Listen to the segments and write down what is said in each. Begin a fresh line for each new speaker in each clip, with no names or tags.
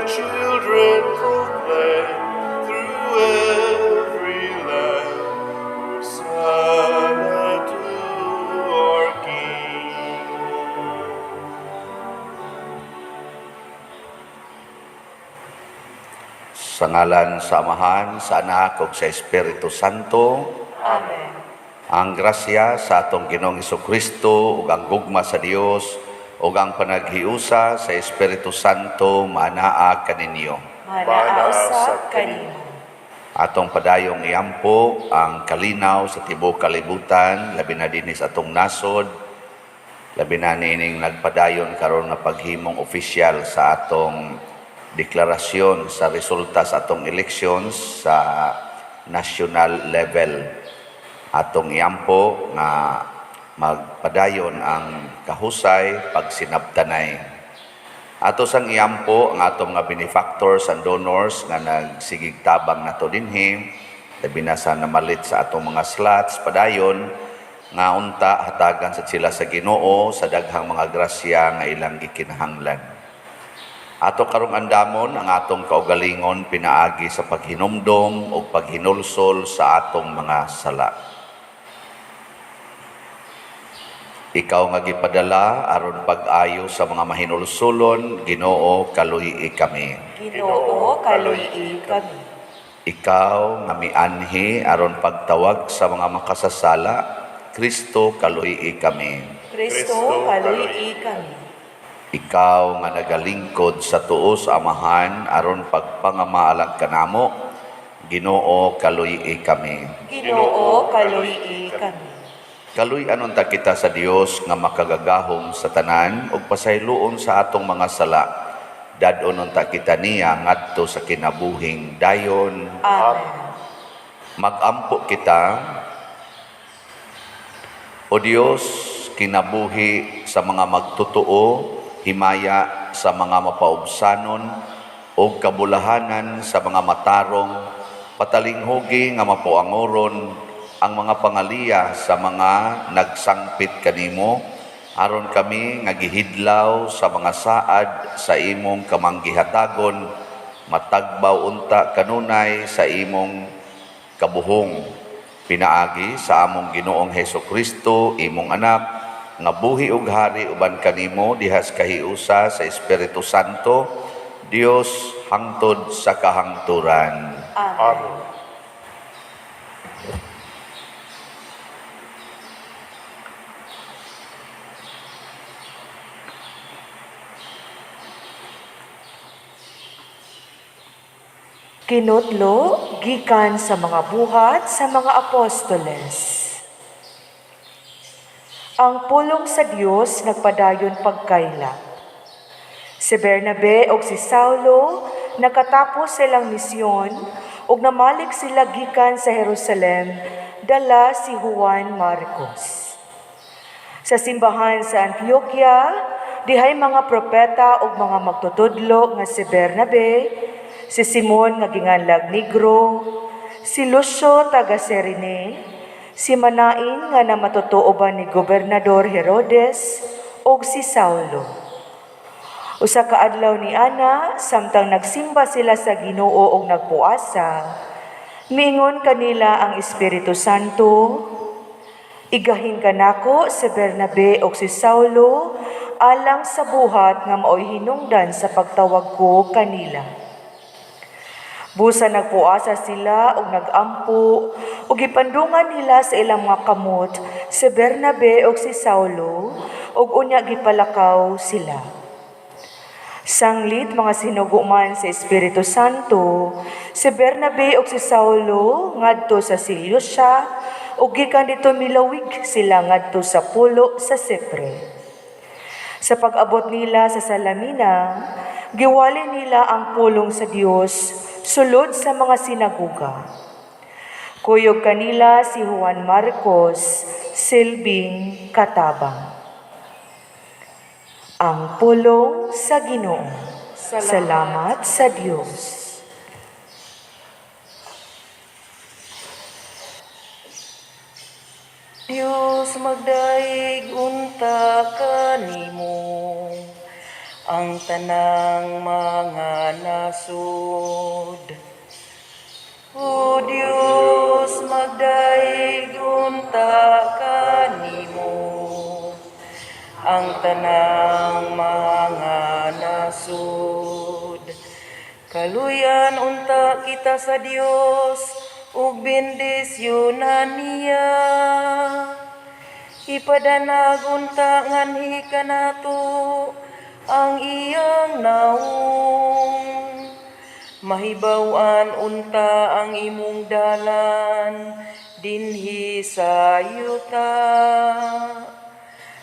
children proclaim through every land, Hosanna to our King.
Sa ngalan sa Amahan, sa Anak, ug sa Espiritu Santo.
Amen.
Ang grasya sa atong Ginoong Hesukristo ug ang gugma sa Dios ug ang panaghiusa sa Espiritu Santo manaa kaninyo.
Manaasa kanimo.
Atong padayong iampo ang kalinaw sa tibuok kalibutan, labi na dinis atong nasod, labi na nining nagpadayon karon nga paghimong opisyal sa atong deklarasyon sa resulta sa atong elections sa national level. Atong iampo nga magpadayon ang kahusay pagsinabtanay. Ato sang iampo ang atong nga benefactors and donors nga nagsigig tabang nato dinhi, labi na sa namalit sa atong mga slots padayon nga unta hatagan sa sila sa Ginoo sa daghang mga grasya nga ilang gikinahanglan. Ato karong andamon ang atong kaugalingon pinaagi sa paghinumdom o paghinulsol sa atong mga sala. Ikaw nga gipadala aron pag-ayo sa mga mahinulsulon, Ginoo kaluyi kami.
Ginoo kaluyi kami.
Ikaw nga mianhi aron pagtawag sa mga makasasala, Kristo kaluyi kami.
Kristo kaluyi kami.
Ikaw nga nagalingkod sa tuo sa Amahan aron pagpangamaalag kanamo, Ginoo kaluyi kami.
Ginoo kaluyi kami.
Kaluy anon ta kita sa Dios nga makagagahom sa tanan ug pasayloon sa atong mga sala. Dadon ta kita niya ngadto sa kinabuhing dayon.
Amen.
Magampo kita, O Dios, kinabuhi sa mga magtotoo, himaya sa mga mapaubsanon, o kabulahanan sa mga matarong, patalinghugi nga mapuangoron, ang mga pangaliya sa mga nagsangpit kanimo, aron kami nga gihidlaw sa mga saad sa imong kamanggihatagon, matagbaw unta kanunay sa imong kabuhong. Pinaagi sa among Ginoong Hesukristo, imong anak, nga buhi ug hari uban kanimo dihas kahiusa sa Espiritu Santo, Dios hangtod sa kahangturan.
Amen. Kinutlo, gikan sa mga buhat sa mga apostoles. Ang pulong sa Dios nagpadayon pagkaila. Si Bernabe ug si Saulo nakatapos silang misyon ug namalik sila gikan sa Jerusalem dala si Juan Marcos. Sa simbahan sa Antioquia, dihay mga propeta ug mga magtutudlo nga si Bernabe, si Simon nga ginganlag Negro, si Lucio taga Cirene, si Manain nga namatutuoban ni Gobernador Herodes, ug si Saulo. Usa ka adlaw ni Ana, samtang nagsimba sila sa Ginoo ug nagpuasa, miingon kanila ang Espiritu Santo, igahin kanako si Bernabe ug si Saulo alang sa buhat nga maoy hinungdan sa pagtawag ko kanila. Busa nagpuasa sila ug nagampo ug gipandungan nila sa ilang mga kamot si Bernabe ug si Saulo ug unya gipalakaw sila. Sanglit mga sinuguman sa Espiritu Santo, si Bernabe ug si Saulo ngadto sa Seleucia ug gikan dito milawig sila ngadto sa pulo sa Sipre. Sa pag-abot nila sa Salamina, giwali nila ang pulong sa Dios sulod sa mga sinaguga. Kuyog kanila si Juan Marcos, silbing katabang. Ang pulong sa Ginoo. Salamat sa Diyos.
Diyos magdaig unta kanimo ang tanang mga nasod. O Dios, magdaig unta kanimo ang tanang mga nasod. Kaluyan unta kita sa Dios ug bendisyonan niya. Ipadanag unta nganhi kanato ang iyang naong. Mahibaw-an unta ang imong dalan dinhi sa yuta.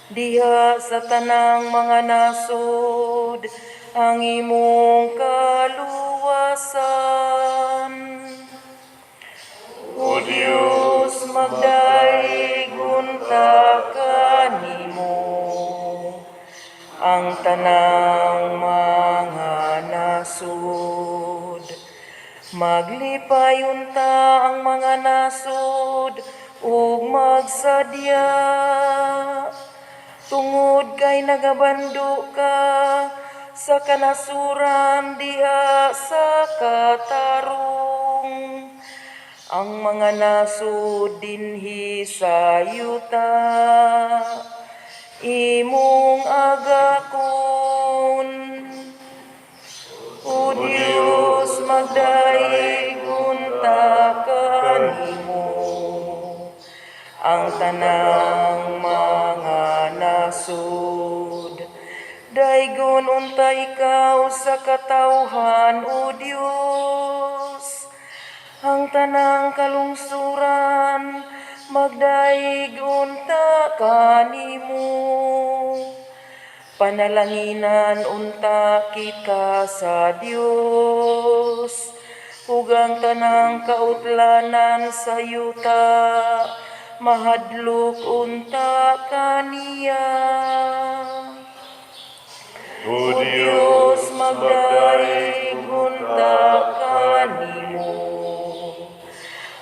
Diha sa tanang mga nasod ang imong kaluwasan. O Dios, magdaig unta kanimo ang tanang mga nasod. Maglipay unta ang mga nasod ug magsadya. Tungod kay nagabando ka sa kanasuran diha sa katarong. Ang mga nasod dinhi sa yuta imong agakon. O Dios, magdaig unta kanimo ang tanang mga nasod. Daigon unta ikaw sa katawhan, O Dios. Ang tanang kalungsuran magdaig unta kanimo. Panalanginan unta kita sa Dios, ug ang tanang kautlanan sa yuta, mahadlok unta kaniya.
O
O Dios, magdaig unta kanimo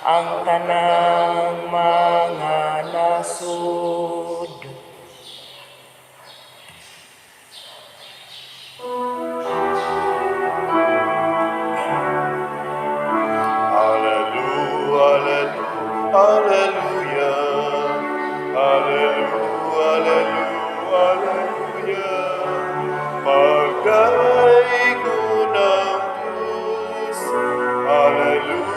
ang tanang mga nasod.
Hallelujah, hallelujah, hallelujah. Pagdaig unang Diyos, hallelujah.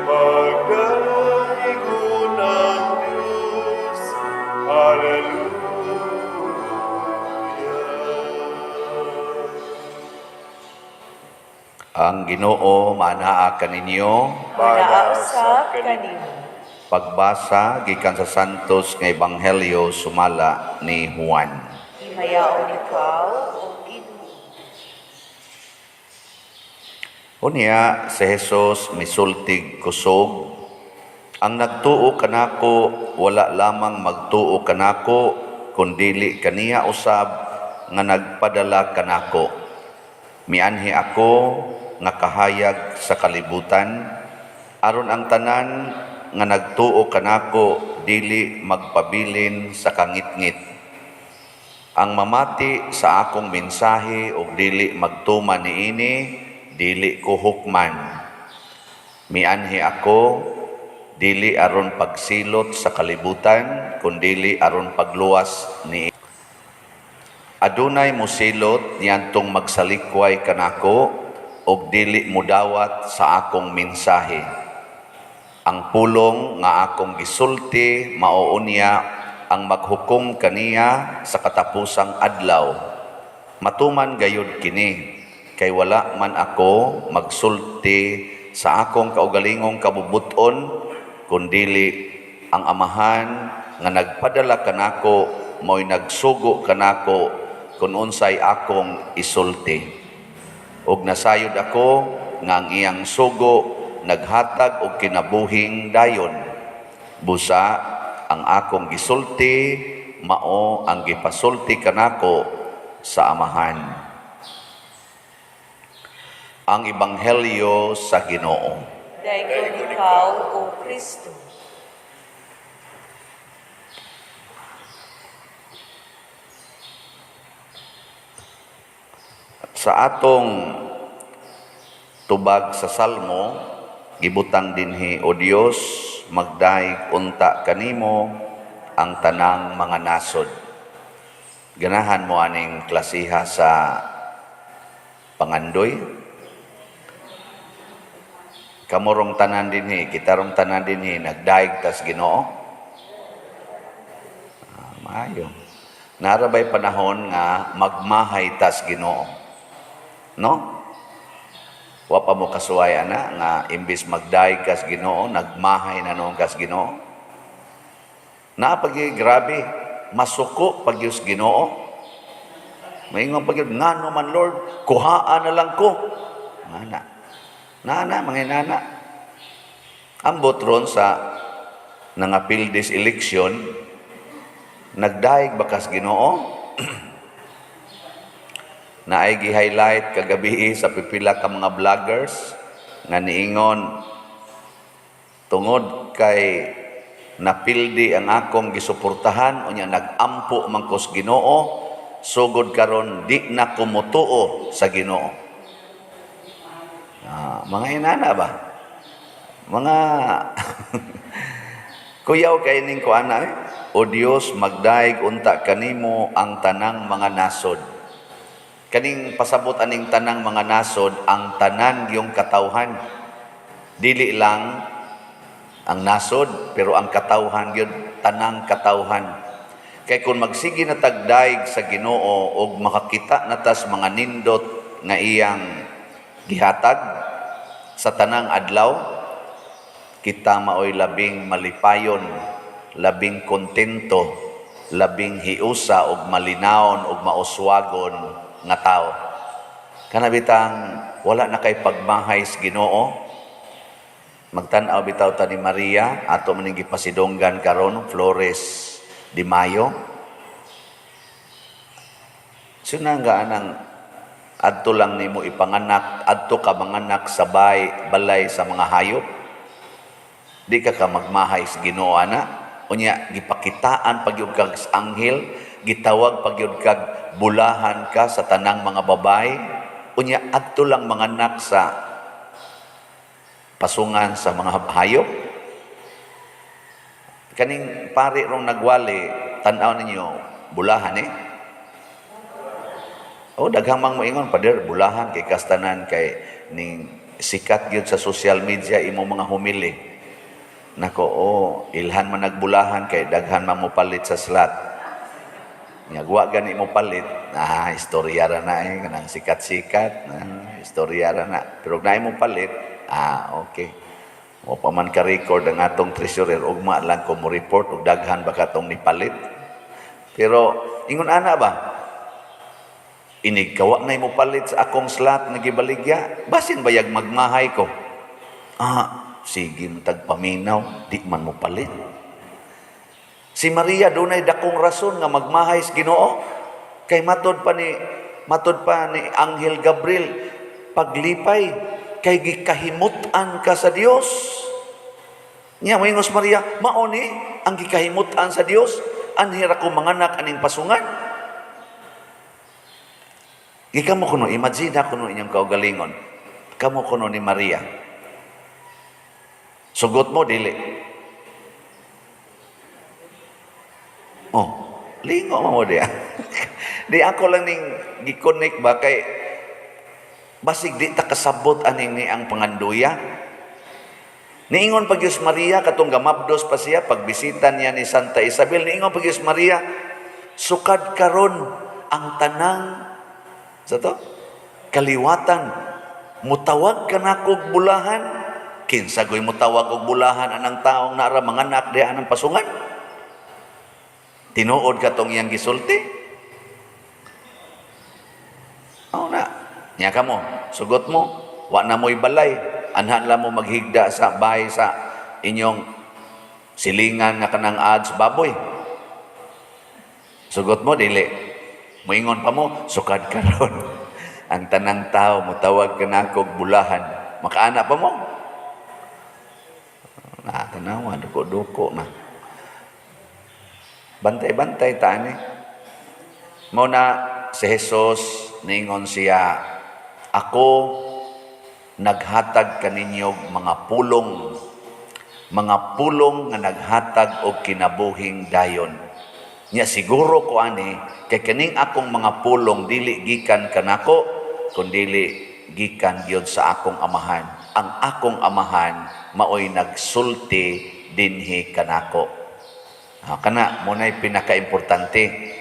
Pagdaig unang Diyos, hallelujah.
Ang Ginoo manaa kaninyo.
Manausap kanimo.
Pagbasa gikan sa Santos nga Ebanghelyo sumala ni Juan.
Himayaon ikaw, O Ginoo.
Unya si Jesus misultig kusog, ang nagtuo kanako wala lamang magtuo kanako kundili kaniya usab nga nagpadala kanako. Mianhi ako nga kahayag sa kalibutan aron ang tanan nga nagtuo kanako dili magpabilin sa kangitngit. Ang mamati sa akong mensahe ug dili magtuman niini dili ko hukman. Mianhi ako dili aron pagsilot sa kalibutan kundili aron pagluwas ni adunay mosilot niyantong magsalikway kanako ug dili mudawat sa akong mensahe. Ang pulong nga akong gisulti mao unya ang maghukom kaniya sa katapusang adlaw. Matuman gayud kini kay wala man ako magsulti sa akong kaugalingong kabubuton kundili ang Amahan nga nagpadala kanako mo'y nagsugo kanako kung unsay akong isulti. Ug nasayod ako nga ang iyang sugo naghatag og kinabuhing dayon. Busa ang akong gisulti mao ang gipasulti kanako sa Amahan. Ang Ebanghelyo sa Ginoo.
Daigon ikaw, O Kristo.
Sa atong tubag sa Salmo, gibutang dinhi, O Dios, magdaig unta kanimo ang tanang mga nasod. Ganahan mo aning klasiha sa pangandoy. Kamurong tanan dinhi, kitarong tanan dinhi, nagdaig tas Ginoo. Maayo. Narabay panahon nga magmahay tas Ginoo. No? Wa pa mo kasuway ana nga imbis magdaig kas Ginoo, nagmahay na noon kas Ginoo. Napagi grabe, masuko pagyus Ginoo. Maingon pagyud ngano man Lord, kuhaan na lang ko. Nana, mga nana. Ambot ron sa nangapil this election, nagdaig bakas Ginoo. Na ay gi-highlight kagabi sa pipila ka mga vloggers nga niingon tungod kay napildi ang akong gisuportahan unya nagampo man ko sa Ginoo, sugod karon di na kumutuo sa Ginoo. Mga inana ba? Mga kuyaw kay ning ko ana O Dios, magdaig unta kanimo ang tanang mga nasod. Kaning pasabot aning tanang mga nasod, ang tanan yung katawhan. Dili lang ang nasod, pero ang katawhan yun, tanang katawhan. Kay kung magsige na tagdaig sa Ginoo og makakita na tas mga nindot nga iyang gihatag sa tanang adlaw, kita maoy labing malipayon, labing kontento, labing hiusa og malinawon og mauswagon nga tao. Kanabitang wala na kay pagmahay sa Ginoo. Magtan-aw bitaw ta ni Maria ato maning gipasidonggan karon Flores de Mayo. Sunanga anang adto lang nimo ipanganak, adto ka manganak sa balay sa mga hayop. Di ka magmahay sa Ginoo ana. Unya gipakitaan pagyud kag anghel, gitawag pagyud kag bulahan ka sa tanang mga babay. Unya adto lang manganak sa pasungan sa mga hayop. Kaning pari rong nagwali, tan-aw ninyo bulahan daghang mang moingon pader bulahan kay kastanan kay ning sikat gyud sa social media imo mga humili. Nako ilhan man nagbulahan kay daghan man mo palit sa slot. Nyagwa gani mo palit, istorya ra na kanang sikat-sikat, istorya ra na. Pero naay mo palit, okay. Mo pa man ka-record ang atong treasurer, ugma lang ko mo report ug daghan ba katong nipalit. Pero ingon ana ba? Inig kawa na mo palit sa akong slot nga gibaligya, basin bayag magmahay ko. Sige tagpaminaw, di man mo palit. Si Maria dunay dakong rason nga magmahay sa Ginoo. Kay matod pa ni Anghel Gabriel paglipay kay gikahimutan ka sa Dios. Nya moingos Maria, mao ni ang gikahimutan sa Dios, anhira ko manganak aning pasungan. Gikamo kuno imagine kuno inyong kaugalingon. Kamo kuno ni Maria. Sugot mo dili. Lingo mo dia. Di ako lang ning gi-connect ba kay basig di ta kasabot aning ni ang panganduya. Niingon pag Diyos Maria katong gamabdos pa siya pagbisita niya ni Santa Isabel, niingon pag Diyos Maria, sukad karon ang tanang kaliwatan, mutawag ka na kog bulahan. Kinsa goy mutawag og bulahan anang taong nara manganak diha anang pasungan? Tinuod ka tong iyang gisulti? Na. Nya ka mo, sugot mo, wa na mo'y balay. Anhan lang mo maghigda sa bahay sa inyong silingan nga kanang ads baboy. Sugot mo, dili. Moingon pa mo, sukad karon ang tanang tao, mutawag ka na kog bulahan. Makaana pa mo? Tanawa, duko-duko na. Bantay-bantay tani. Mao na si Jesus ningon siya Ako naghatag kaninyog mga pulong nga naghatag og kinabuhing dayon. Nya siguro ko ani kay kaning akong mga pulong dili gikan kanako kundili gikan gyud sa akong amahan. Ang akong amahan maoy nagsulti dinhi kanako. Kana mo nay pinakaimportante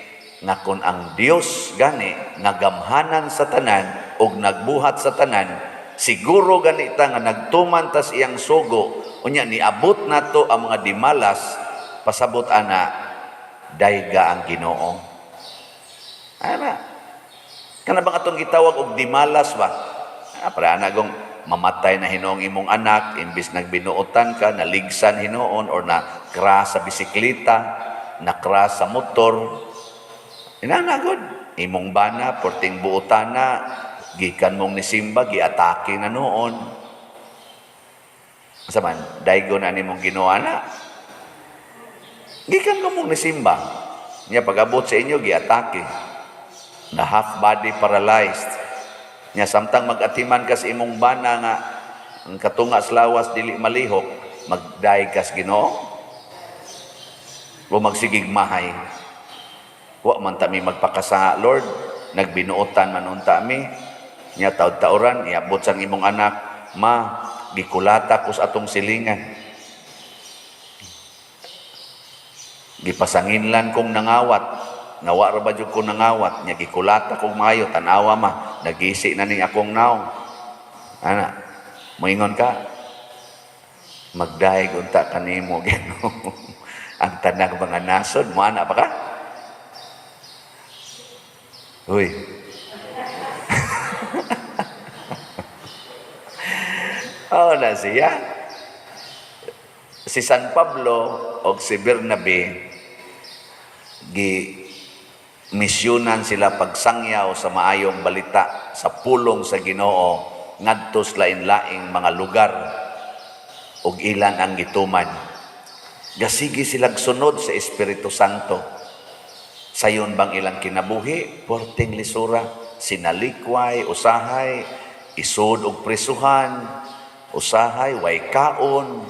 nga kun ang Dios gani nagamhanan sa tanan ug nagbuhat sa tanan, siguro ganita nga nagtuman tas iyang sugo unya niabot nato ang mga dimalas pasabot ana dayga ang Ginoo. Ana kana bang atong gitawag og dimalas ba? Para ana gong mamatay na Hinoong imong anak imbis nagbinuotan ka, naligsan Hinoon or na crash sa bisikleta, na crash sa motor. Inanagod imong bana porting buotan na gikan mong nisimba giatake na noon. Saman daygo na nimong Ginoo ana. Gikan ka mong nisimba. Nya pag-abot sa inyo giatake. Na half body paralyzed. Nya samtang mag-atiman ka sa imong bana nga ang katunga sa lawas dili malihok, magdaig kas Ginoo. O magsigigmahay. Wa man ta mi magpakasa, Lord, nagbinuotan man unta mi. Nya taud-tauran iabot sang imong anak, ma, gikulata ko sa atong silingan. Gipasanginlan kong nangawat. Nawa ra ba jud ko nangawat, nya gikulata kong maayo, tanawa ma, nagisi na ning akong naong. Ana, moingon ka, magdaig unta kanimo Ginoo. Ang tanang mga nasod, mo ana pa ka? Uy. Oh, na siya. Si San Pablo o si Bernabe, misyonan sila pagsangyaw sa maayong balita sa pulong sa Ginoo ngadto sa lain-laing mga lugar ug ilan ang gituman. Gasigi silang sunod sa Espiritu Santo. Sayon bang ilang kinabuhi, porting lisura, sinalikway, usahay, isod og presuhan, usahay way kaon,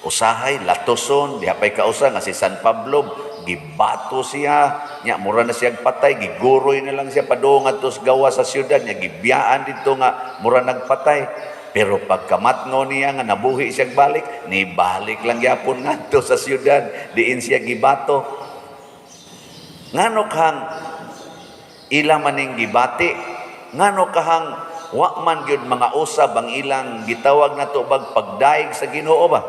usahay latoson, dihapay kausa nga si San Pablo gibato siya, nya mura na siya patay, giguroy na lang siya padung adto sa gawa sa syudad, nya gibiyaan dito nga mura nagpatay. Pero pagkamatngo niya nga nabuhi siya balik, ni balik lang gyapon ngadto sa syudad, diin siya gibato. Ngano kang ila maning gibati, ngano kahang wa man gyud mga usab ang ilang gitawag nato bag pagdaig sa Ginoo ba?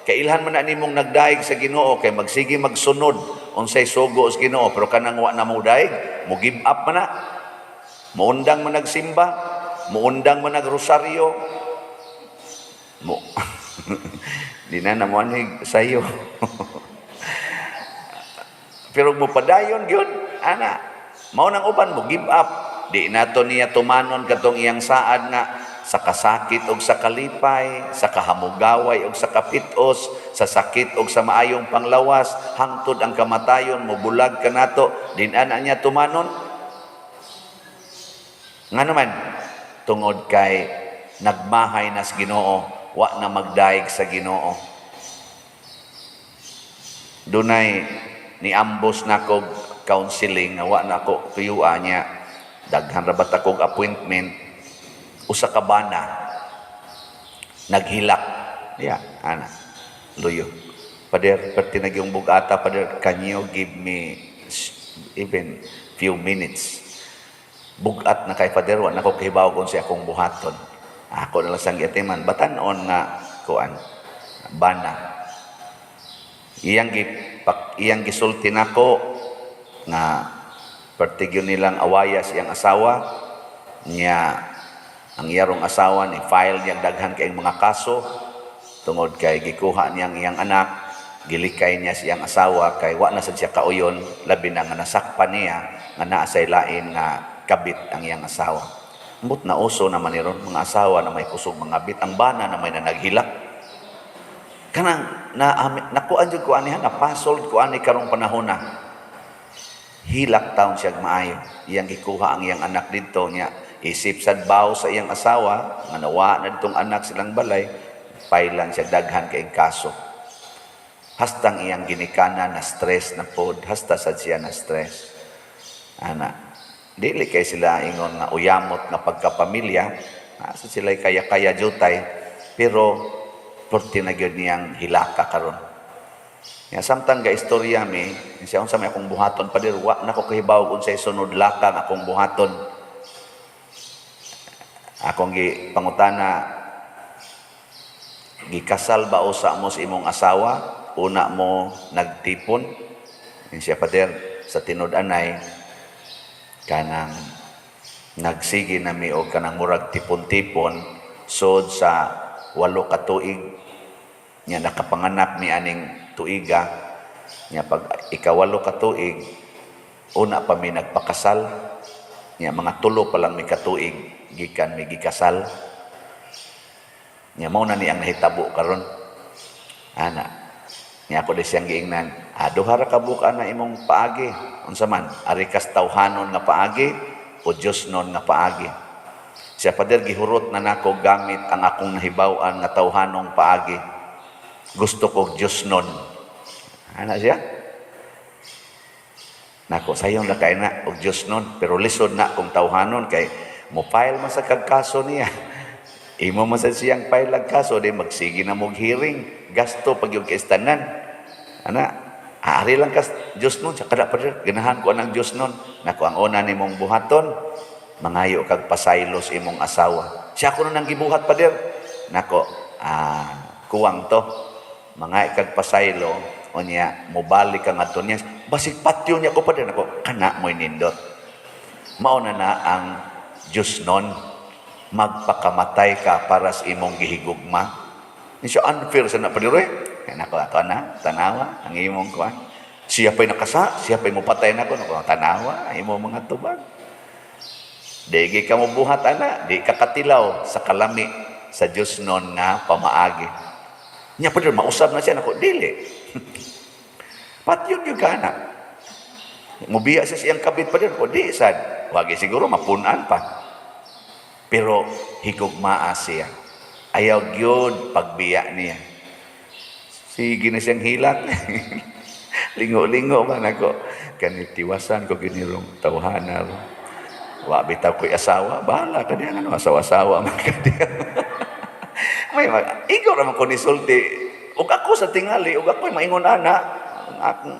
Kailhan man na nimong nagdaig sa Ginoo kay magsige magsunod unsay sugo sa Ginoo, pero kanang wa na mo daig, mo give up man na. Muundang man nagsimba, muundang man nagrosaryo. Mo di na namuanig sayo. Pero mo padayon gyud ana. Mao nang uban mo give up. Di nato niya tumanon katong iyang saad nga sa kasakit og sa kalipay, sa kahamugaway og sa kapitos, sa sakit og sa maayong panglawas, hangtod ang kamatayon mobulag kanato, din-ana niya tumanon. Nga naman, tungod kay nagmahay na sa Ginoo, wa na magdaig sa Ginoo. Dunay niambos na kog counseling nga wa na ko tuyuan niya. Daghan ra bat akong appointment. Usa ka bana naghilak ya ana luyo pader perti nagyong bugata pader, can you give me even few minutes? Bugat na kay pader, wa na ko kahibaw kung siya akong buhaton. Ako na lang sang itiman batanon nga kuan bana iyang gisulti nako nga pertigyo nilang awayas iyang asawa niya. Ang iyarong asawa ni file niyang daghan kay mga kaso tungod kay gikuha niyang iyang anak, gilikay niya siyang asawa kay wa na sad siya kauyon, labi na nga nasakpan niya nga naa say lain nga kabit ang iyang asawa. Mut na uso naman ni ron mga asawa na may kusog mga bit, ang bana na may naghilak. Kanang nakuan jud ko ani nga pasold ko ani karong panahon na. Hilak taon siya maayo. Iyang gikuha ang iyang anak dito niya. isip sad baw sa iyang asawa, nga nawa na ditong anak silang balay, pailan siya daghan kay kaso. Hastang iyang ginikanan na stress na pod, hasta sad siya na stress. Ana, dili kay sila ingon nga uyamot nga pagkapamilya, asa sila kaya-kaya jutay, pero porti na gyud niyang hilaka karon. Ya samtang ga istorya mi, siya unsa may akong buhaton padir, wa na ko kahibaw unsay sunod laka nga akong buhaton. Akong pangutana, gikasal ba usa mo sa imong asawa? Una mo nagtipon? Siya padir, sa tinud-anay, kanang nagsige na mi og kanang murag tipon-tipon, sod sa 8 ka tuig, nya nakapanganak mi aning tuiga, nya pag ika-8 ka tuig, una pa mi nagpakasal, nya mga 3 pa lang mi katuig, gikan mi gikasal. Nya mao na ni ang nahitabo karon. Ana, nya ako di siyang giingnan, duha ra ka buka na imong paagi. Unsa man, ari kas tawhanon nga paagi o Diosnon nga paagi. Siya pader gihurot na nako gamit ang akong nahibaw-an nga tawhanong paagi. Gusto ko Diosnon. Ana siya? Nako sayon la kay na og Diosnon, pero lisod na kung tawhanon kay mo file man sa kagkaso niya. Imo man sa siyang file ag kaso di magsige na mog hearing, gasto pag yung kaistanan. Ana, ari lang kas Diosnon sa kada pader, ganahan ko anang Diosnon. Nako ang una nimong buhaton, mangayo kag pasaylos imong asawa. Siya ko nang gibuhat pader. Nako, kuwang to. Mga kag pasaylo, o niya, mubalik ka nga to niya. Basig patyo niya ko pader. Nako, kana mo'y nindot. Mauna na ang Diosnon, magpakamatay ka para sa imong gihigugma. Siya unfair sa na pader. Nako, ato na, tanawa, ang imong kuwan. Siya pa'y nakasa, siya pa'y mupatay na ko. Nako, tanawa, imong mga tubag. Di ka mo buhat, ana. Di ka katilaw sa kalami sa Diosnon nga pamaagi. Nya pa mausap na siya. Nako, dili. Patyon yung ka, anak. Mubiya siya siyang kabit pa din. Nako, di, sad. Wagi siguro, mapunan pa. Pero, higugmaa siya. Ayaw gyud pagbiya niya. Sige na siyang hilat. Lingo-lingo man ako. Kanitiwasan ko ginirong tawhanar. Wa bitaw ko'y asawa, bahala ka diyan, asawa-asawa man ka diyan. Ikaw naman ko nisulti. Ug ako sa tingali, ug ako'y maingon ana, akong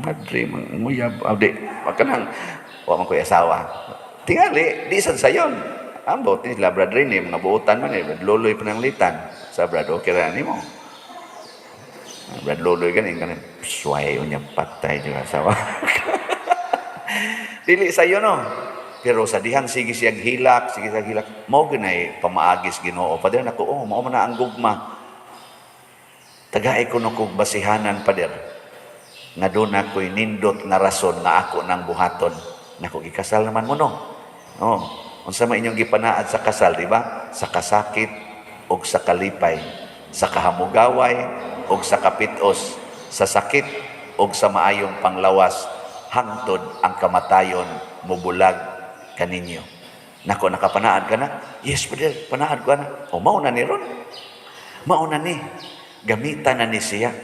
madre, nguyab, di, magkanang, wa man ko'y asawa. Tingali, di san sayon. Ambot, ni Brad rin, mga buutan man, luloy pananglitan. Sa Brad, okay rin mo. Brad luloy ganin, suway yun yung patay yung asawa. Dili sayo no. Pero sa dihang sige siyang hilak, mao ginay pamaagis Ginoo. Pader nako, mao man na ang gugma. Tagaay ko no kog basihanan pader. Nga doon ako'y nindot nga rason nga ako nang buhaton. Nako gikasal naman mo no. Oh, unsa man inyong gipanaad sa kasal, di ba? Sa kasakit ug sa kalipay, sa kahamugaway ug sa kapitos, sa sakit ug sa maayong panglawas. Hangtod ang kamatayon mubulag kaninyo. Nako, nakapanaad ka na? Yes, brother, panaad ko na. O, mauna ni ron. Mauna ni. Gamitan na ni siya.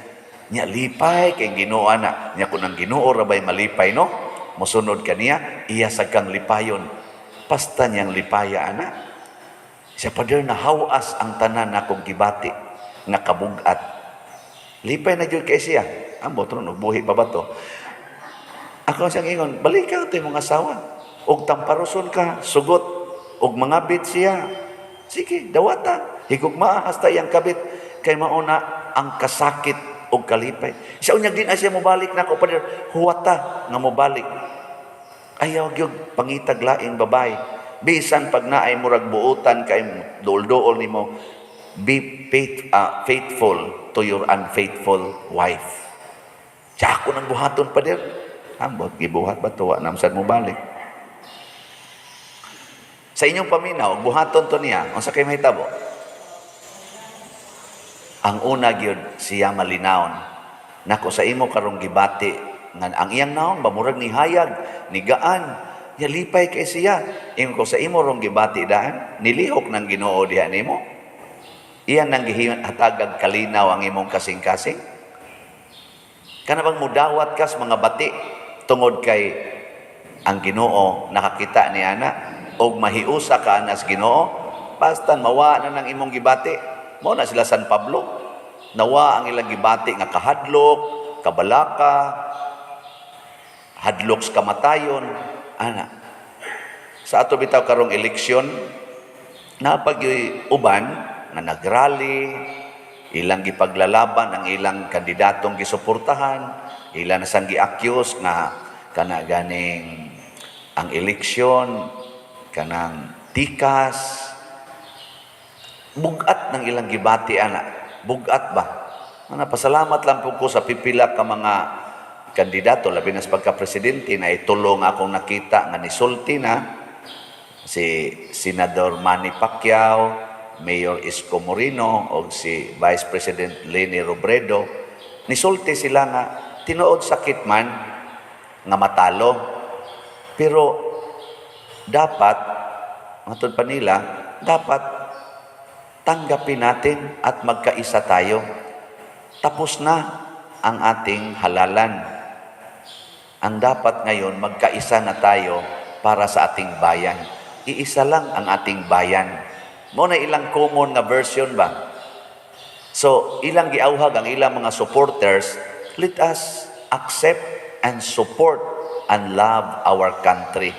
Nya lipay kay Ginoo na. Nya kung ang Ginoo rabay malipay, no? Musunod ka niya, iya sa kang lipayon. Pasta niyang lipaya, ana. Siya brother, nahawas ang tanan na kong gibati. Nga kabugat. Lipay na dyan kay siya. Ambot ron, buhi pa ba to? Ako siyang ingon, balik ka ito yung mga asawa. Og tamparoson ka, sugot. Og mangabit siya. Sige, dawata. Higugma, hasta iyang kabit. Kay mauna ang kasakit og kalipay. Siya unyag din siya mobalik na ako pa rin. Huwata nga mobalik. Ayaw yung pangitag laing babay. Bisan pag naay murag buutan kay dool-dool ni mo, be faithful to your unfaithful wife. Siya ako nang buhaton pa rin. Ambot, gibuhat ba ito? Namsan mo balik. Sa inyong paminaw, buhaton to niya. Kung sa kayo mahitabo? Ang una gyud siya malinaon. Nako sa imo karong gibati. Ang iyang naon, bamurag ni hayag, ni gaan. Yalipay kay siya. Ingon ko sa imo rong gibati daan, nilihok ng Ginoo diha nimo. Iyan nang gihatagag kalinaw ang imong kasing-kasing. Kana bang mudawat kas mga bati tungod kay ang Ginoo nakakita ni ana og mahiusa ka anas Ginoo, basta mawa na ng imong gibati. Mao na sila San Pablo. Nawa ang ilang gibati nga kahadlok, kabalaka, hadloks kamatayon, ana. Sa ato bitaw karong eleksyon, napag uban nga nagrally, ilang gipaglalaban ang ilang kandidatong gisuportahan, ilang nasang gi-accuse nga kana ganing ang eleksyon kanang tikas, bugat ng ilang gibati ana, bugat ba? Pasalamat lang po ko sa pipila ka mga kandidato, labi na sa pagka-presidente na itulong akong nakita nga nisulti na si Senador Manny Pacquiao, Mayor Isko Moreno o si Vice President Leni Robredo. Nisulti sila nga tinuod sakit man nga matalo. Pero dapat, matod pa nila, dapat tanggapin natin at magkaisa tayo. Tapos na ang ating halalan. Ang dapat ngayon, magkaisa na tayo para sa ating bayan. Iisa lang ang ating bayan. Mo na ilang common nga version ba? So, ilang giauhag ang ilang mga supporters, let us accept and support and love our country.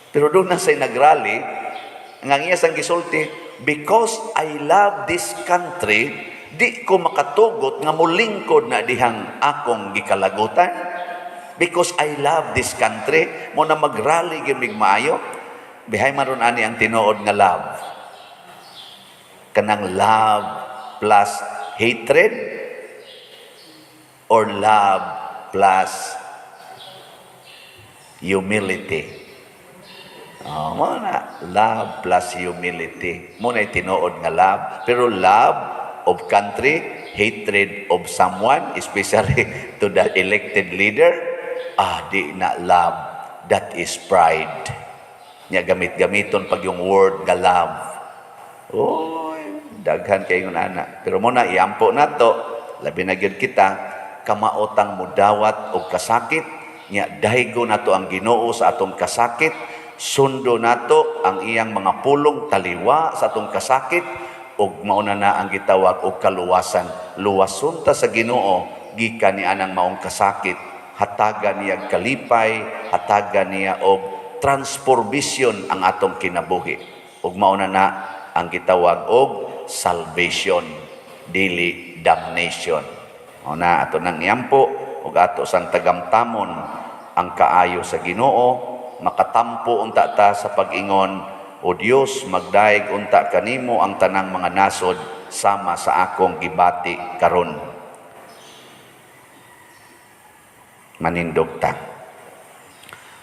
Pero doon na sa'y nagrally, ang iya sang gisulti, because I love this country, di ko makatugot nga mulingkod na dihang akong gikalagutan. Because I love this country, mo na magrally gimig maayo. Bihay maron ani ang tinuod nga love. Kanang love plus hatred or love plus humility. Mo na love plus humility. Mo na tinuod nga love, pero love of country, hatred of someone, especially to the elected leader, di na love. That is pride. Nya gamit-gamiton pag yung word nga love. Oy, daghan kayo nga ana. Pero muna iampo nato, labi na gyud kita kamaotang mudawat og kasakit, nya dahigo nato ang Ginoo sa atong kasakit, sundo nato ang iyang mga pulong taliwa sa atong kasakit ug mauna na ang gitawag og kaluwasan. Luwason ta sa Ginoo gikan ni anang maong kasakit, hatagan niya kalipay, hatagan niya og transformation ang atong kinabuhi. Ug mauna na ang gitawag og salvation, dili damnation. Mauna ato nang iampo ug ato sang tagamtamon ang kaayo sa Ginoo, makatampo unta ta sa pag-ingon, o Dios, magdaig unta kanimo ang tanang mga nasod sama sa akong gibati karon. Manindog ta.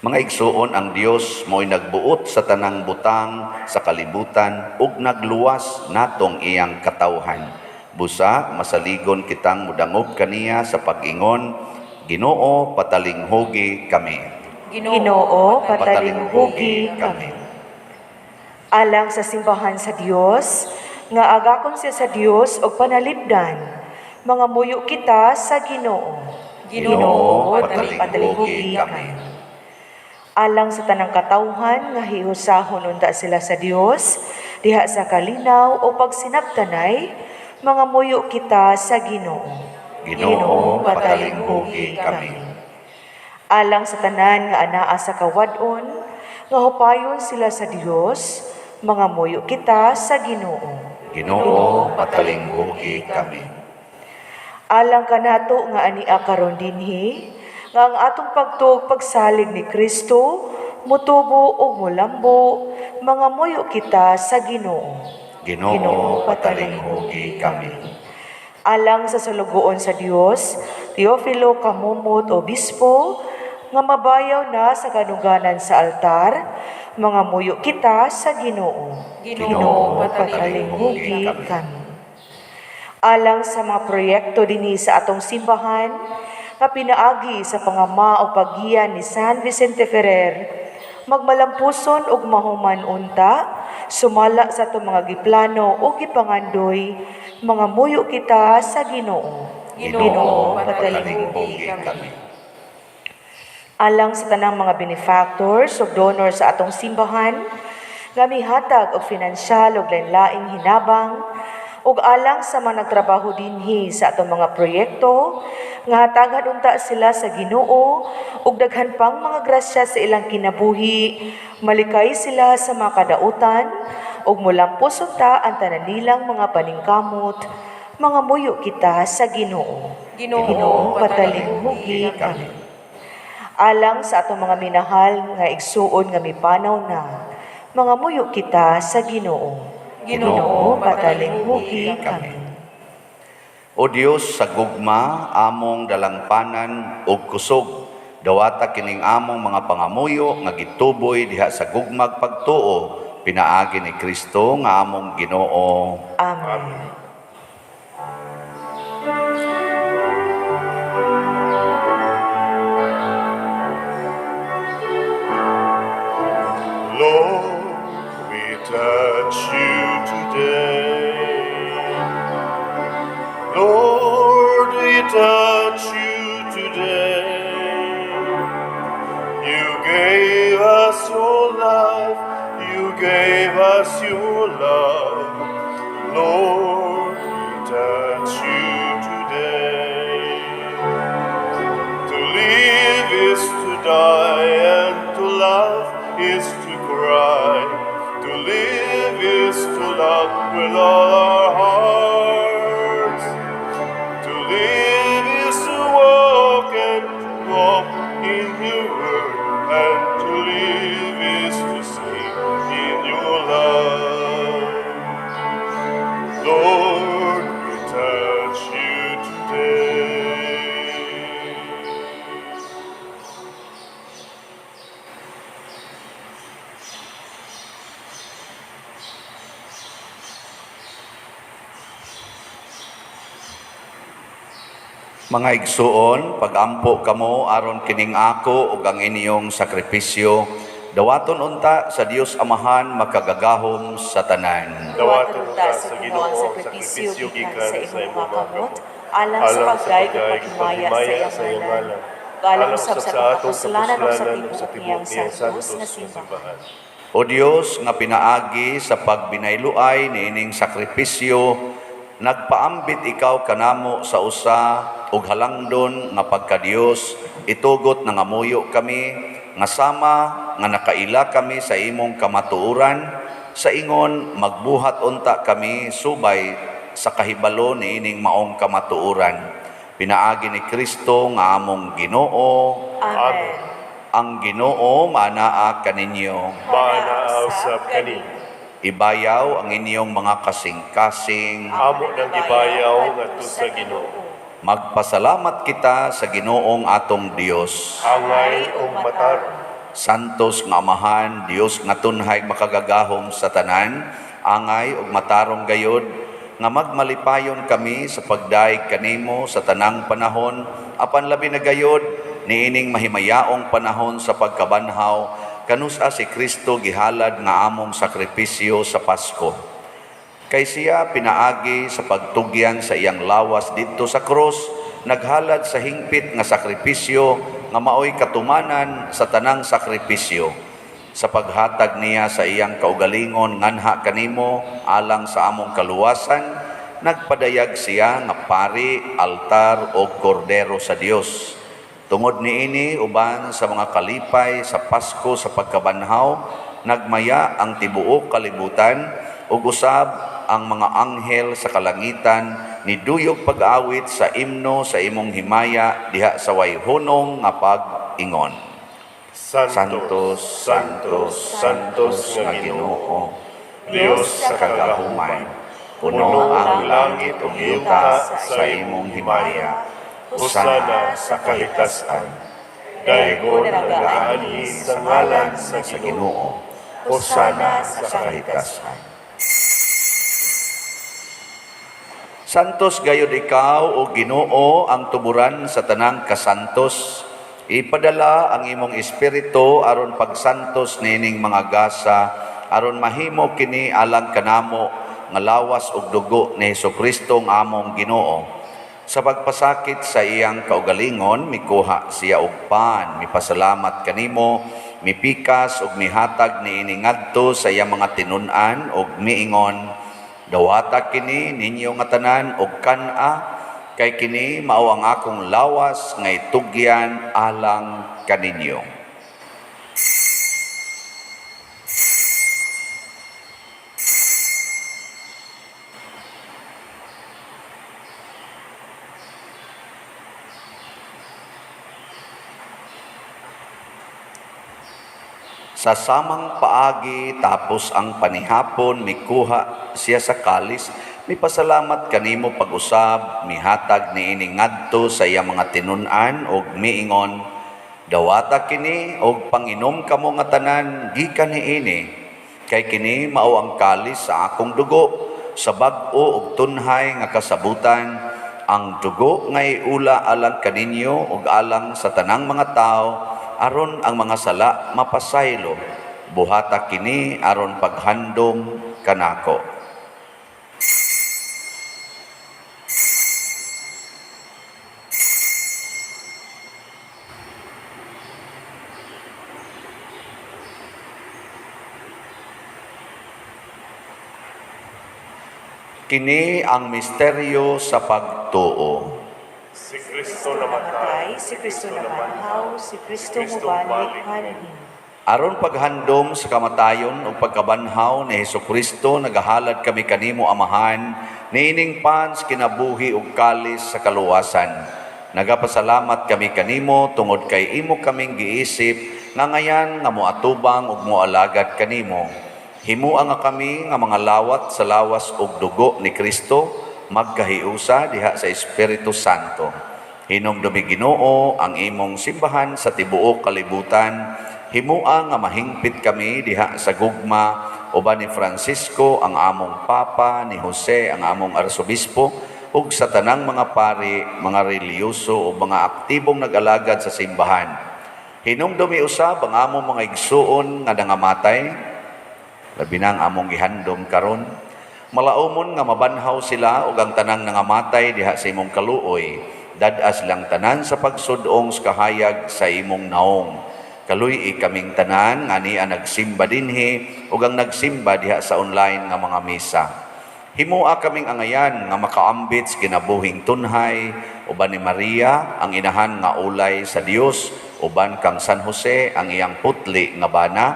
Mga igsuon, ang Dios mo'y nagbuot sa tanang butang sa kalibutan ug nagluwas natong iyang katawhan. Busa, masaligon kitang mudangob kaniya sa pag-ingon, Ginoo, patalinghugi kami.
Ginoo, patalinghugi kami. Alang sa simbahan sa Dios, nga agakon siya sa Dios og panalipdan, mga muyo kita sa Ginoo.
Ginoo, patalinghugi kami.
Alang sa tanang katawhan nga hiusahon unta sila sa Dios, diha sa kalinaw o pagsinabtanay, mga muyo kita sa Ginoo.
Ginoo, patalinghugi kami.
Alang sa tanan nga anaa sa kawadon, nga hupayon sila sa Dios, mga muyo kita sa Ginoo.
Ginoo, patalinghugi kami.
Alang kanato nga ania karon dinhi, nga ang atong pagtuog pagsalig ni Kristo, mutubo o mulambo, mga muyo kita sa Ginoo.
Ginoo, patalinghugi kami.
Alang sa salugoon sa Dios, Teofilo Kamumot Obispo, nga mabayaw na sa kanuganan sa altar, mga muyo kita sa Ginoo.
Ginoo,
patalinghugi kami. Alang sa mga proyekto dinhi sa atong simbahan, nga pinaagi sa pangama o paggiyan ni San Vicente Ferrer, magmalampuson ug mahuman unta, sumala sa itong mga giplano o gipangandoy, mga muyo kita sa Ginoo.
Ginoo, patalinghugi kami.
Alang sa tanang mga benefactors ug donor sa atong simbahan, nga mihatag og finansyal ug lain-laing hinabang, ug alang sa mga nagtrabaho dinhi sa atong mga proyekto, nga hatagan unta sila sa Ginoo ug daghan pang mga grasya sa ilang kinabuhi, malikay sila sa mga kadautan ug mulampos unta ang tanan nilang mga paningkamot, mga muyo kita sa Ginoo. Ginoo, patalinghugi kami. Alang sa atong mga minahal nga igsuon nga mipanaw na, mga muyo kita sa Ginoo. Ginoo, patalinghugi kami.
O Dios sa gugma, among dalangpanan ug kusog, dawata kining among mga pangamuyo nga gituboy diha sa gugmag pagtuo, pinaagi ni Kristo nga among Ginoo.
Amen.
Lord, we touch you today. Lord, we touch you today. You gave us your life, you gave us your love. Lord, we touch you today. To live is to die, and to love is to cry. To live is to love with all our hearts. To live is to walk and to walk in your word, and to live is to sing in your love. Lord, we touch you today.
Mga igsuon, pagampo kamo aron kining ako ug ang inyong sakripisyo, dawaton unta sa Dios Amahan makagagahom sa tanan.
Dawaton ta sa Ginoo ang sakripisyo gikan sa imong kamot, alang sa pagdayeg ug paghimaya sa iyang ngalan.
Alang usab sa atong kasalanan ug sa tibuok niyang santos nga simbahan.
O Dios nga pinaagi sa pagbinayluay niining sakripisyo, nagpaambit ikaw kanamo sa usa ug halangdon nga pagka-Dios, itugot na ngamuyo kami nga sama nga nakaila kami sa imong kamatuoran, sa ingon magbuhat unta kami subay sa kahibalo niining maong kamatuoran. Pinaagi ni Kristo nga among Ginoo.
Amen.
Ang Ginoo manaa kaninyo.
Manaaw sab kani.
Ibayaw ang inyong mga kasing-kasing.
Amo nang gibayaw ngadto sa Ginoo.
Magpasalamat kita sa Ginoong atong Dios.
Angay o matarong.
Santos nga Amahan, Dios nga tunhay makagagahom sa tanan, angay ug matarong gayod, nga magmalipayon kami sa pagdaig kanimo sa tanang panahon, apan labi na gayod, niining mahimayaong panahon sa pagkabanhaw, kanusa si Kristo gihalad nga among sakripisyo sa Pasko. Kay siya pinaagi sa pagtugyan sa iyang lawas didto sa krus, naghalad sa hingpit nga sakripisyo nga maoy katumanan sa tanang sakripisyo. Sa paghatag niya sa iyang kaugalingon nganha kanimo alang sa among kaluwasan, nagpadayag siya nga pari, altar o kordero sa Dios. Tungod niini uban sa mga kalipay sa Pasko sa pagkabanhaw, nagmaya ang tibuok kalibutan ug usab ang mga anghel sa kalangitan ni duyog pag-awit sa imno sa imong himaya diha sa way hunong nga pag-ingon. Santos, Santos, Santos nga Ginoo, Dios sa kagahuman, puno ang langit ug yuta sa imong himaya. Hosana sa kahitasan. Daygon ang nagaani sa ngalan sa Ginoo. Hosana sa kahitasan. Santos gayud ikaw o Ginoo ang tuburan sa tanang kasantos. Ipadala ang imong espiritu aron pagsantos nining mga gasa aron mahimo kini alang kanamo nga lawas ug dugo ni Hesukristo nga among Ginoo. Sa pagpasakit sa iyang kaugalingon mikuha siya og pan, mipasalamat kanimo, mipikas ug mihatag niini ngadto sa iyang mga tinun-an ug miingon, dawata kini ninyo nga tanan og kan-a, kay kini mao ang akong lawas nga itugyan alang kaninyo. Sa samang paagi tapos ang panihapon mikuha siya sa kalis, mipasalamat kanimo pag-usab, mihatag niini ngadto sa iyang mga tinun-an ug miingon, dawata kini og panginom kamo nga tanan gikan niini, kay kini mao ang kalis sa akong dugo, sa bag-o ug tunhay nga kasabutan, ang dugo nga iula alang kaninyo ug alang sa tanang mga tao, aron ang mga sala mapasaylo. Buhata kini aron paghandom kanako. Kini ang misteryo sa pagtuo.
Si Kristo namatay,
Si Kristo nabanhaw, si Kristo mubalik hanahin.
Aron paghandom sa kamatayon ug pagkabanhaw ni Hesukristo, nagahalad kami kanimo Amahan, niining pans kinabuhi ug kalis sa kaluwasan. Nagapasalamat kami kanimo tungod kay imo kaming giisip nga ngayan nga moatubang ug moalagad kanimo. Himuang nga kami nga mga lawat sa lawas ug dugo ni Kristo, magkahiusa diha sa Espiritu Santo. Hinumdumi Ginoo ang imong simbahan sa tibuok kalibutan. Himuang nga mahingpit kami diha sa gugma uban ni Francisco ang among Papa, ni Jose ang among Arsobispo, ug sa tanang mga pari, mga reliyoso o mga aktibong nag-alagad sa simbahan. Hinumdumi usab ang among mga igsuon nga nangamatay, labi na ang among gihandom karon. Malaumon nga mabanhaw sila ug ang tanang nangamatay diha sa imong kaluoy, dadas lang tanan sa pagsudong sa kahayag sa imong naong. Kaluy kaming tanan nga niya nagsimba dinhi ug ang nagsimba diha sa online nga mga misa. Himua kaming angayan nga makaambit sa kinabuhing tunhay, uban ni Maria ang inahan nga ulay sa Dios, uban kang San Jose ang iyang putli nga bana,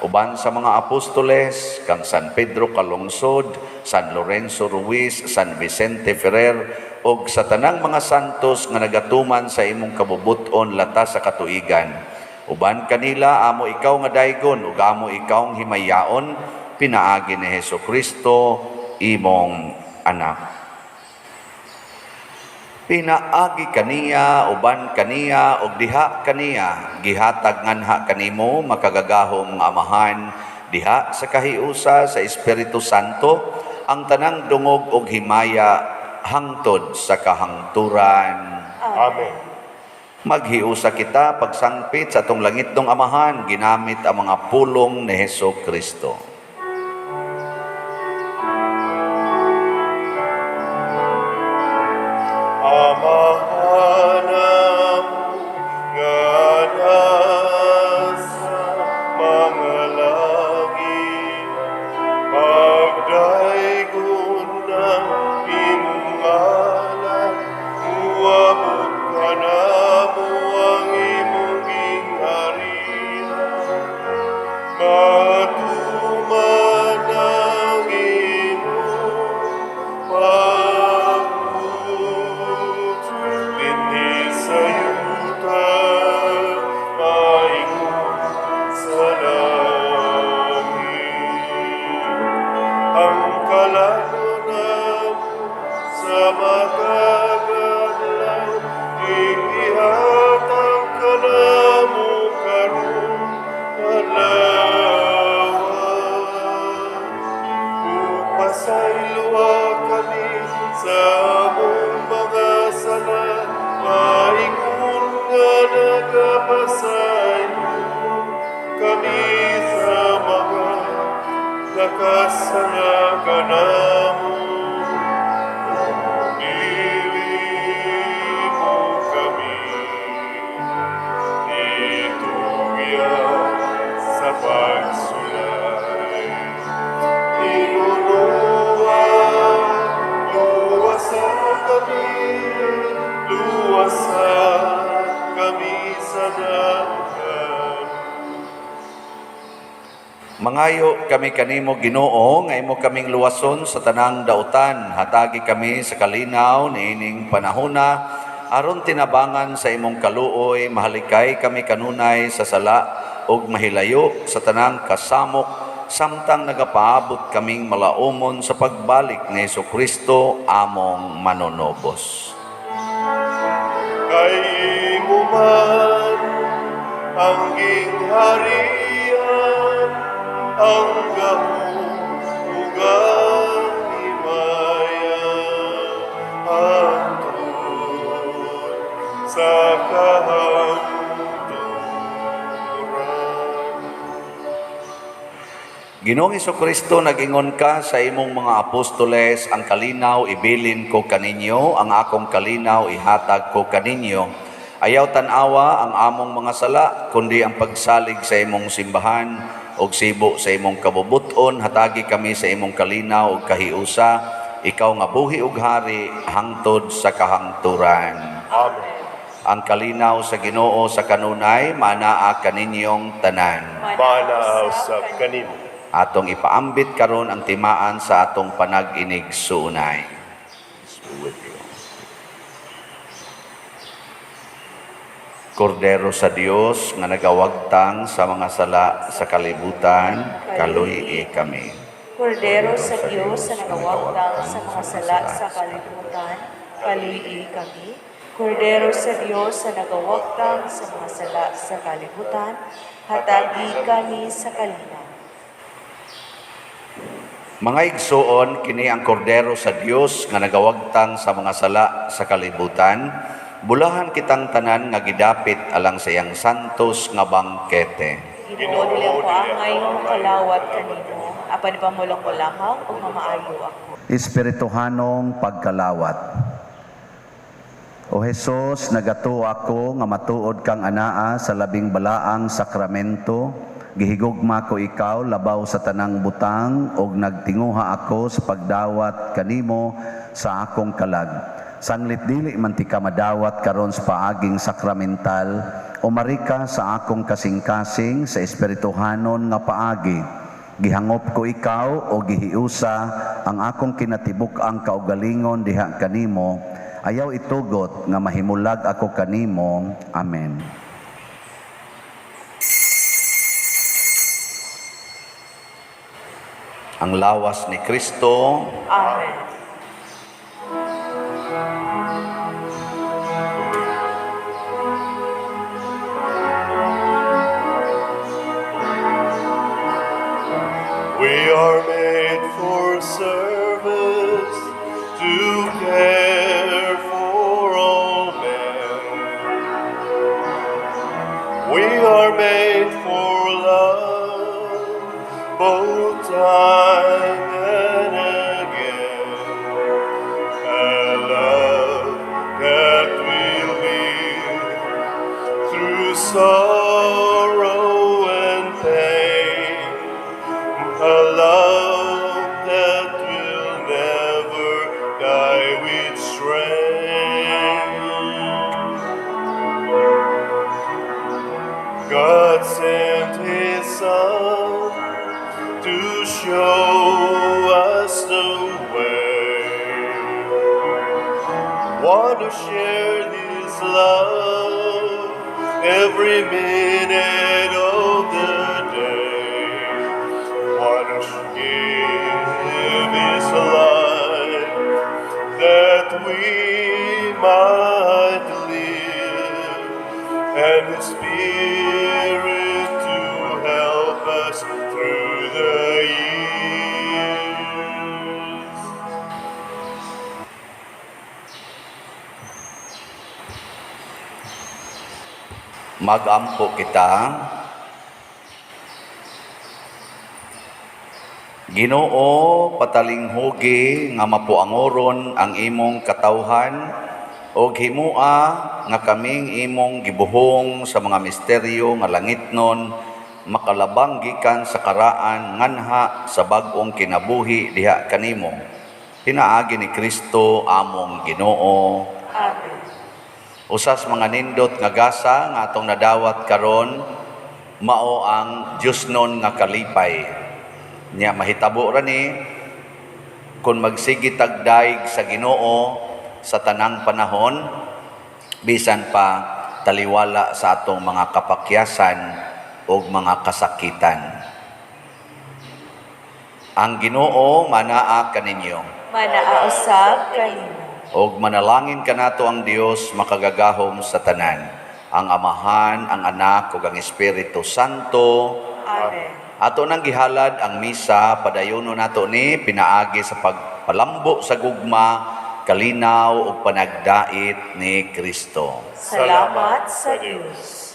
uban sa mga apostoles, kang San Pedro Calungsod, San Lorenzo Ruiz, San Vicente Ferrer, ug sa tanang mga santos nga nagatuman sa imong kabubuton latas sa katuigan. Uban kanila amo ikaw nga daygon ug amo ikaw ang himayaon, pinaagi ni Hesukristo imong anak. Pinaagi kaniya, uban kaniya, ug diha kaniya, gihatag nganha kanimo makagagahom nga Amahan, diha sa kahiusa sa Espiritu Santo, ang tanang dungog ug himaya hangtod sa kahangturan.
Amen.
Maghiusa kita pagsangpit sa atong langitong Amahan, ginamit ang mga pulong ni Hesukristo.
Amahanam nga nasa mga langit, pagdaygon ng imong ngalan, uwabot ka namo ang imong gingharian. Matuman ang imong pagpuot, dinhi sa yuta, maingon sa langit. Ang kalanunan sa matagadlan, ihatag ka namo karon alawan. Upasayloa kami sa among mga sala, maingon nga
nakasala ka namo, mo kami, itugyan sa pagsulay. Inunuan, luwasan kami sa damuhan.
Mangayo kami kanimo Ginoo nga imo kaming luwason sa tanang dautan. Hatagi kami sa kalinaw niining panahona aron tinabangan sa imong kaluoy. Mahalikay kami kanunay sa sala ug mahilayo sa tanang kasamok samtang nagapaabot kaming malaumon sa pagbalik ni Jesucristo among manonobos.
Kay imo man ang gingharian, ang gahugang himaya, hangtod sa kahangturan.
Ginoong Jesucristo, nag-ingon ka sa imong mga apostoles, ang kalinaw ibilin ko kaninyo, ang akong kalinaw ihatag ko kaninyo. Ayaw tanawa ang among mga sala, kundi ang pagsalig sa imong simbahan og sibo sa imong kabubuton. Hatagi kami sa imong kalinaw ug kahiusa, ikaw nga buhi ug hari hangtod sa kahangturan.
Amen.
Ang kalinaw sa Ginoo sa kanunay manaa kaninyong tanan.
Manaaw sa kanimo.
Atong ipaambit karon ang timaan sa atong panag-inig suunay. Kordero sa Dios nga nagawagtang sa mga sala sa kalibutan, kaluy kami.
Kordero sa Diyos na nagawagtang sa mga sala sa kalibutan, kaluyi kami. Kordero sa Diyos na nagawagtang sa mga sala sa kalibutan, hatagi kami sa kalinaw.
Mga igsoon, kini ang kordero sa Dios nga nagawagtang sa mga sala sa kalibutan. Bulahan kitang tanan nga gidapit alang sa iyang santos nga bangkete.
Ginoo nila ko angay nga makalawat kanimo, apan pamulong ko lamang ug mamaayo ako.
Espirituhanong pagkalawat. O Jesus, nagato ako nga matuod kang anaa sa labing balaang sakramento. Gihigugma ko ikaw labaw sa tanang butang ug nagtinguha ako sa pagdawat kanimo sa akong kalag. Sanglit dili man ti ka madawat karon sa paaging sakramental, umarika sa akong kasing-kasing sa espirituhanon nga paagi. Gihangop ko ikaw o gihiusa ang akong kinatibuk-ang kaugalingon diha kanimo. Ayaw itugot nga mahimulag ako kanimo. Amen. Ang lawas ni Kristo.
Amen.
We are made for service, to care for all men. We are made for love, both time and again. A love that will live through sorrow and pain. A love that will never die with strength. God sent His Son to show us the way. Want to share His love every minute of the day. Want to give His life that we might live, and His Spirit to help us through the years.
Magampo kita. Ginoo, patalinghugi nga mapuangoron ang imong katawhan o himua nga kaming imong gibuhong sa mga misteryo nga langitnon makalabang gikan sa karaan nganha sa bag-ong kinabuhi diha kanimo. Pinaagi ni Kristo among Ginoo.
Amen.
Usas mga nindot nga gasa nga atong nadawat karon mao ang Diosnon nga kalipay. Nya mahitabo ra ni kung magsigi tagdaig sa Ginoo sa tanang panahon bisan pa taliwala sa atong mga kapakyasan o mga kasakitan. Ang Ginoo manaa kaninyo.
Manaausab kanimo.
Og manalangin kanato ang Dios makagagahom sa tanan, ang Amahan, ang Anak ug ang Espiritu Santo.
Amen.
Ato nang gihalad ang misa, padayono nato ni pinaagi sa pagpalambo sa gugma, kalinaw ug panagdait ni Kristo.
Salamat sa Diyos.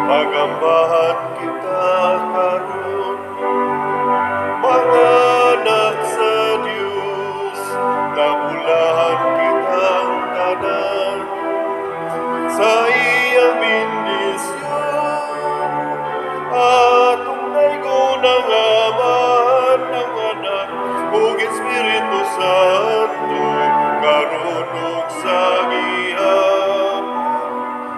Magambahan kita karon, mga anak sa Diyos, nagulahan kitang tanan sa iyang bendisyon. Atong naigunang Amahan ng Anak ug Espiritu Santo, karon ug sa gihapon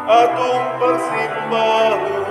atong pagsimbahon.